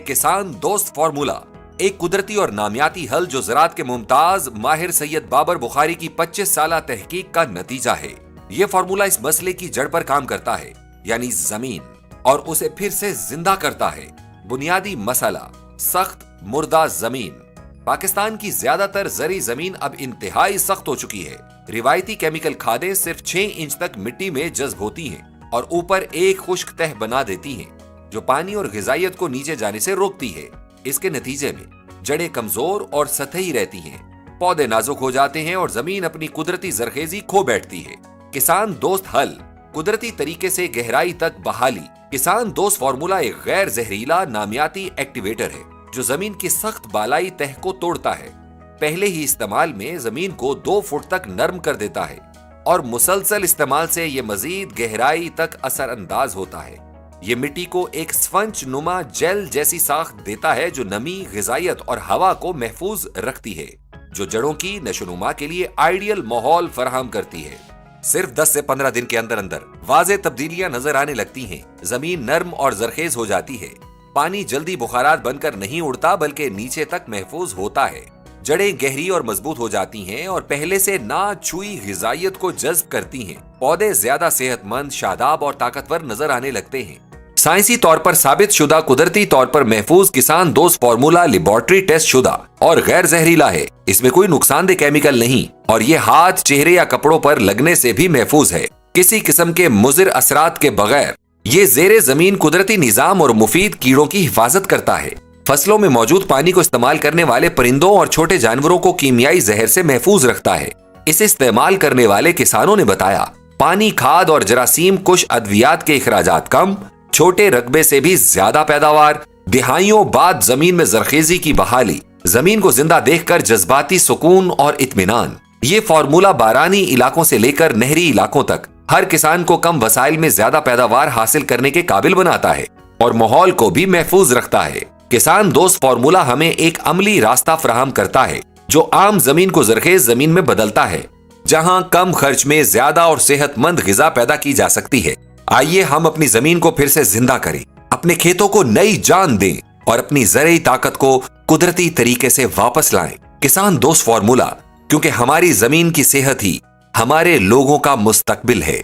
किसान दोस्त फार्मूला, एक कुदरती और नामियाती हल जो ज़राअत के मुमताज माहिर सैयद बाबर बुखारी की 25 साला तहकीक का नतीजा है। ये फार्मूला इस मसले की जड़ पर काम करता है, यानी जमीन, और उसे फिर से जिंदा करता है। बुनियादी मसला, सख्त मुर्दा जमीन। पाकिस्तान की ज्यादातर जरी जमीन अब इंतहाई सख्त हो चुकी है। रिवायती केमिकल खादें सिर्फ 6 इंच तक मिट्टी में जज्ब होती हैं और ऊपर एक खुश्क तह बना देती हैं, जो पानी और ग़िज़ाइयत को नीचे जाने से रोकती है। इसके नतीजे में जड़ें कमजोर और सतही रहती हैं, पौधे नाजुक हो जाते हैं और जमीन अपनी कुदरती जरखेजी खो बैठती है। किसान दोस्त हल, कुदरती तरीके से गहराई तक बहाली। किसान दोस्त फार्मूला एक गैर जहरीला नामियाती एक्टिवेटर है जो जमीन की सख्त बालाई तह को तोड़ता है। पहले ही इस्तेमाल में जमीन को 2 फुट तक नरम कर देता है और मुसलसल इस्तेमाल से ये मजीद गहराई तक असरअंदाज होता है। ये मिट्टी को एक स्पंज नुमा जेल जैसी साख्त देता है जो नमी, ग़िज़ाइयत और हवा को महफूज रखती है, जो जड़ों की नशोनुमा के लिए आइडियल माहौल फराहम करती है। सिर्फ 10 से 15 दिन के अंदर अंदर वाज़े तब्दीलियां नजर आने लगती हैं। जमीन नर्म और जरखेज हो जाती है। पानी जल्दी बुखारात बनकर नहीं उड़ता बल्कि नीचे तक महफूज होता है। जड़ें गहरी और मजबूत हो जाती हैं और पहले से ना छुई ग़िज़ाइयत को जज्ब करती हैं। पौधे ज्यादा सेहतमंद, शादाब और ताकतवर नजर आने लगते हैं। साइंसी तौर पर साबित शुदा, कुदरती तौर पर महफूज किसान दोस्त फार्मूला लेबोरेटरी टेस्ट शुदा और गैर जहरीला है। इसमें कोई नुकसानदेह केमिकल नहीं और ये हाथ, चेहरे या कपड़ों पर लगने से भी महफूज है। किसी किस्म के मुज़िर असरात के बगैर ये ज़ेरे जमीन कुदरती निजाम और मुफीद कीड़ों की हिफाजत करता है। फसलों में मौजूद पानी को इस्तेमाल करने वाले परिंदों और छोटे जानवरों को कीमियाई जहर से महफूज रखता है। इसे इस्तेमाल करने वाले किसानों ने बताया, पानी, खाद और जरासीम कुश अद्वियात के इखराजात कम, छोटे रकबे से भी ज्यादा पैदावार, दिहाइयों बाद जमीन में जरखेजी की बहाली, जमीन को जिंदा देखकर जज्बाती सुकून और इत्मीनान। ये फार्मूला बारानी इलाकों से लेकर नहरी इलाकों तक हर किसान को कम वसाइल में ज्यादा पैदावार हासिल करने के काबिल बनाता है और माहौल को भी महफूज रखता है। किसान दोस्त फार्मूला हमें एक अमली रास्ता फराहम करता है जो आम जमीन को जरखेज जमीन में बदलता है, जहां कम खर्च में ज्यादा और सेहतमंद ग़िज़ा पैदा की जा सकती है। आइए हम अपनी जमीन को फिर से जिंदा करें, अपने खेतों को नई जान दें और अपनी ज़रई ताकत को कुदरती तरीके से वापस लाएं। किसान दोस्त फार्मूला, क्योंकि हमारी जमीन की सेहत ही हमारे लोगों का मुस्तकबिल है।